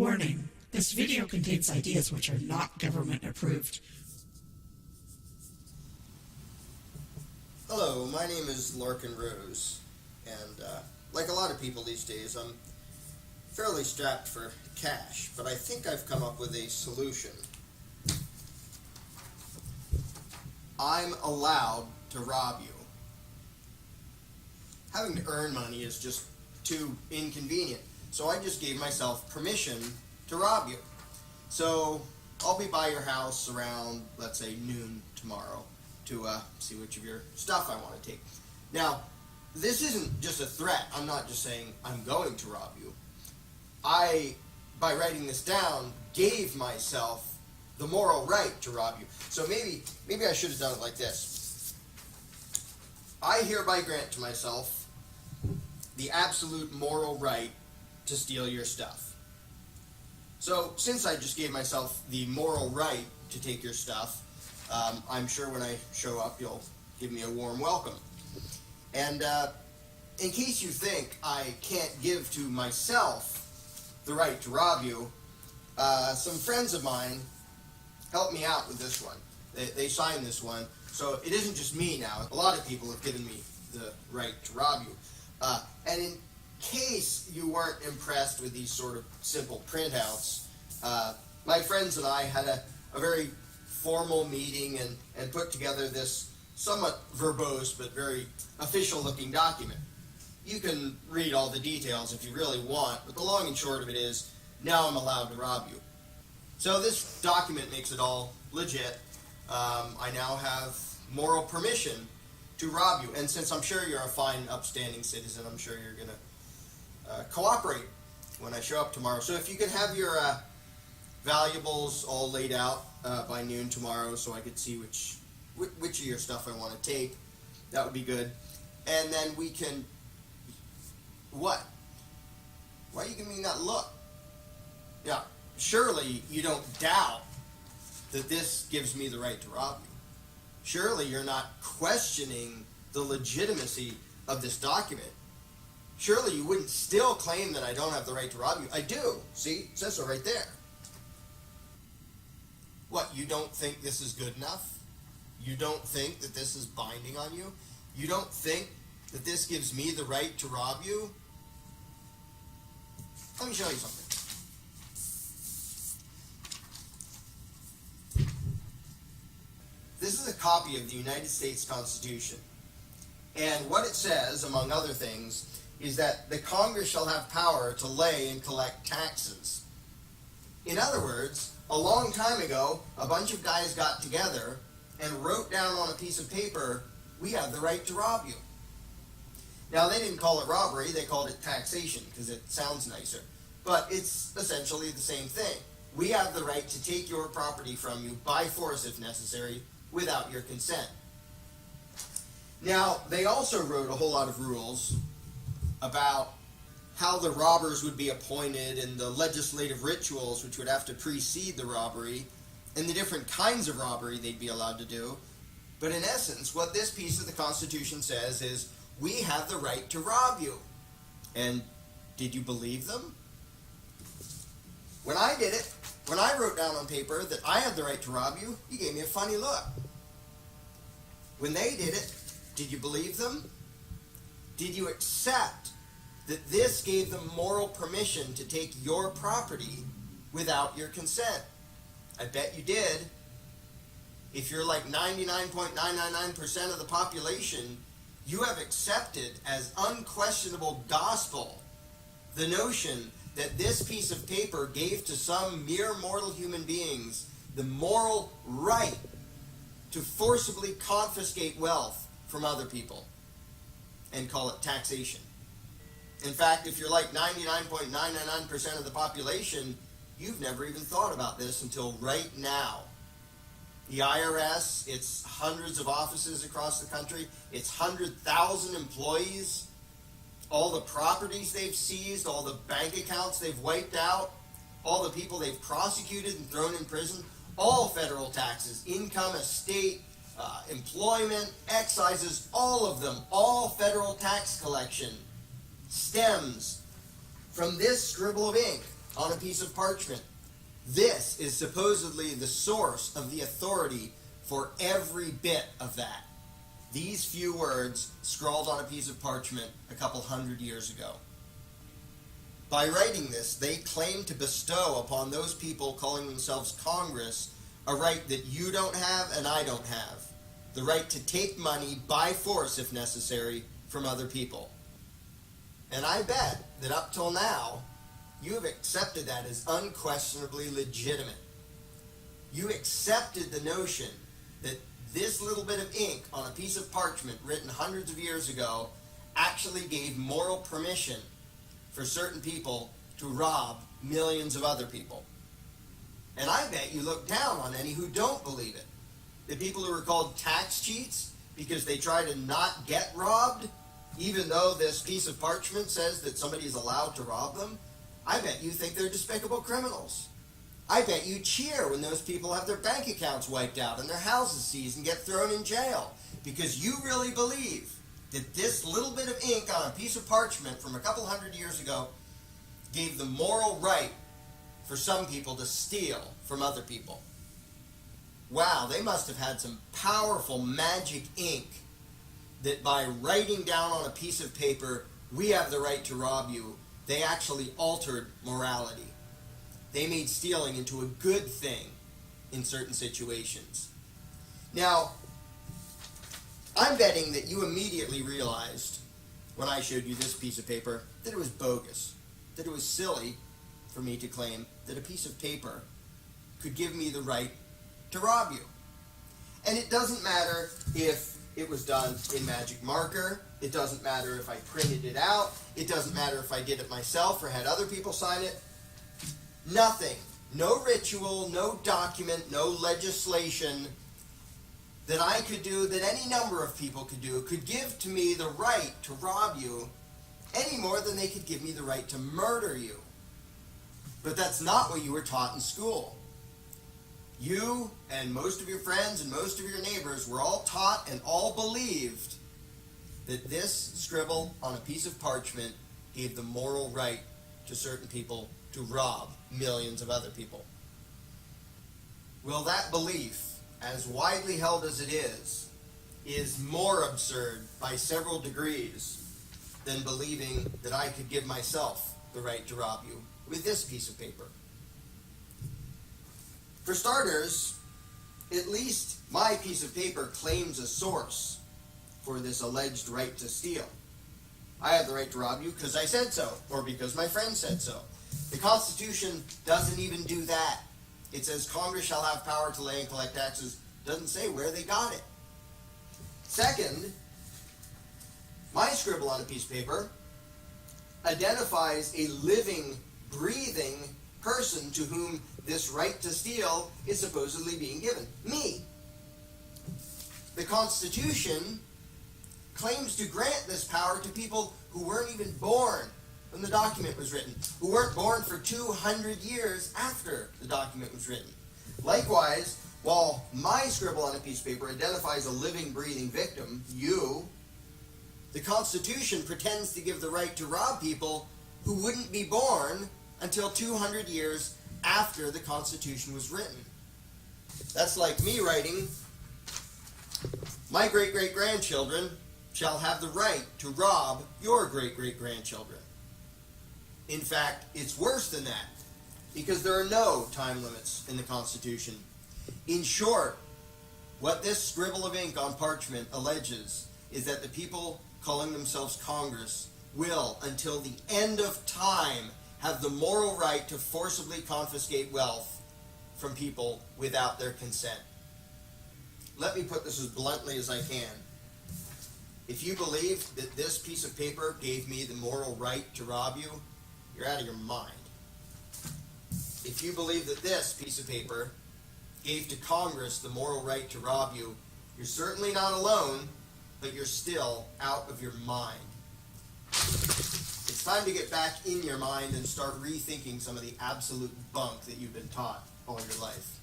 Warning, this video contains ideas which are not government approved. Hello, my name is Larkin Rose, and like a lot of people these days, I'm fairly strapped for cash, but I think I've come up with a solution. I'm allowed to rob you. Having to earn money is just too inconvenient, so I just gave myself permission to rob you. So I'll be by your house around, let's say, noon tomorrow to see which of your stuff I want to take. Now, this isn't just a threat. I'm not just saying I'm going to rob you. I, by writing this down, gave myself the moral right to rob you. So maybe I should have done it like this. I hereby grant to myself the absolute moral right to steal your stuff. So since I just gave myself the moral right to take your stuff, I'm sure when I show up you'll give me a warm welcome. And in case you think I can't give to myself the right to rob you, some friends of mine helped me out with this one. They signed this one, so it isn't just me now. A lot of people have given me the right to rob you. And in case you weren't impressed with these sort of simple printouts, my friends and I had a very formal meeting and put together this somewhat verbose but very official looking document. You can read all the details if you really want, but the long and short of it is, now I'm allowed to rob you. So this document makes it all legit. I now have moral permission to rob you, and since I'm sure you're a fine, upstanding citizen, I'm sure you're going to cooperate when I show up tomorrow. So if you could have your valuables all laid out by noon tomorrow so I could see which of your stuff I want to take, that would be good. And then we can... What? Why are you giving me that look? Yeah, surely you don't doubt that this gives me the right to rob you. Surely you're not questioning the legitimacy of this document. Surely you wouldn't still claim that I don't have the right to rob you. I do. See? It says so right there. What, you don't think this is good enough? You don't think that this is binding on you? You don't think that this gives me the right to rob you? Let me show you something. This is a copy of the United States Constitution. And what it says, among other things, is that the Congress shall have power to lay and collect taxes. In other words, a long time ago, a bunch of guys got together and wrote down on a piece of paper, we have the right to rob you. Now, they didn't call it robbery, they called it taxation, because it sounds nicer. But it's essentially the same thing. We have the right to take your property from you by force, if necessary, without your consent. Now, they also wrote a whole lot of rules about how the robbers would be appointed and the legislative rituals which would have to precede the robbery and the different kinds of robbery they'd be allowed to do. But in essence, what this piece of the Constitution says is, we have the right to rob you. And did you believe them? When I did it, when I wrote down on paper that I had the right to rob you, you gave me a funny look. When they did it, did you believe them? Did you accept that this gave them moral permission to take your property without your consent? I bet you did. If you're like 99.999% of the population, you have accepted as unquestionable gospel the notion that this piece of paper gave to some mere mortal human beings the moral right to forcibly confiscate wealth from other people and call it taxation. In fact, if you're like 99.999% of the population, you've never even thought about this until right now. The IRS, its hundreds of offices across the country, its 100,000 employees, all the properties they've seized, all the bank accounts they've wiped out, all the people they've prosecuted and thrown in prison, all federal taxes, income, estate, employment, excises, all of them, all federal tax collection stems from this scribble of ink on a piece of parchment. This is supposedly the source of the authority for every bit of that. These few words scrawled on a piece of parchment a couple hundred years ago. By writing this, they claim to bestow upon those people calling themselves Congress a right that you don't have and I don't have. The right to take money by force, if necessary, from other people. And I bet that up till now, you have accepted that as unquestionably legitimate. You accepted the notion that this little bit of ink on a piece of parchment written hundreds of years ago actually gave moral permission for certain people to rob millions of other people. And I bet you look down on any who don't believe it. The people who are called tax cheats because they try to not get robbed, even though this piece of parchment says that somebody is allowed to rob them, I bet you think they're despicable criminals. I bet you cheer when those people have their bank accounts wiped out and their houses seized and get thrown in jail because you really believe that this little bit of ink on a piece of parchment from a couple hundred years ago gave the moral right for some people to steal from other people. Wow, they must have had some powerful magic ink that by writing down on a piece of paper, we have the right to rob you, they actually altered morality. They made stealing into a good thing in certain situations. Now, I'm betting that you immediately realized when I showed you this piece of paper that it was bogus, that it was silly for me to claim that a piece of paper could give me the right to rob you. And it doesn't matter if it was done in magic marker, it doesn't matter if I printed it out, it doesn't matter if I did it myself or had other people sign it. Nothing, no ritual, no document, no legislation that I could do, that any number of people could do, could give to me the right to rob you any more than they could give me the right to murder you. But that's not what you were taught in school. You and most of your friends and most of your neighbors were all taught and all believed that this scribble on a piece of parchment gave the moral right to certain people to rob millions of other people. Well, that belief, as widely held as it is more absurd by several degrees than believing that I could give myself the right to rob you with this piece of paper. For starters, at least my piece of paper claims a source for this alleged right to steal. I have the right to rob you because I said so, or because my friend said so. The Constitution doesn't even do that. It says Congress shall have power to lay and collect taxes. Doesn't say where they got it. Second, my scribble on a piece of paper identifies a living, breathing person to whom this right to steal is supposedly being given. Me. The Constitution claims to grant this power to people who weren't even born when the document was written, who weren't born for 200 years after the document was written. Likewise, while my scribble on a piece of paper identifies a living, breathing victim, you, the Constitution pretends to give the right to rob people who wouldn't be born until 200 years after the Constitution was written. That's like me writing, my great-great-grandchildren shall have the right to rob your great-great-grandchildren. In fact, it's worse than that, because there are no time limits in the Constitution. In short, what this scribble of ink on parchment alleges is that the people calling themselves Congress will, until the end of time, have the moral right to forcibly confiscate wealth from people without their consent. Let me put this as bluntly as I can. If you believe that this piece of paper gave me the moral right to rob you, you're out of your mind. If you believe that this piece of paper gave to Congress the moral right to rob you, you're certainly not alone, but you're still out of your mind. It's time to get back in your mind and start rethinking some of the absolute bunk that you've been taught all your life.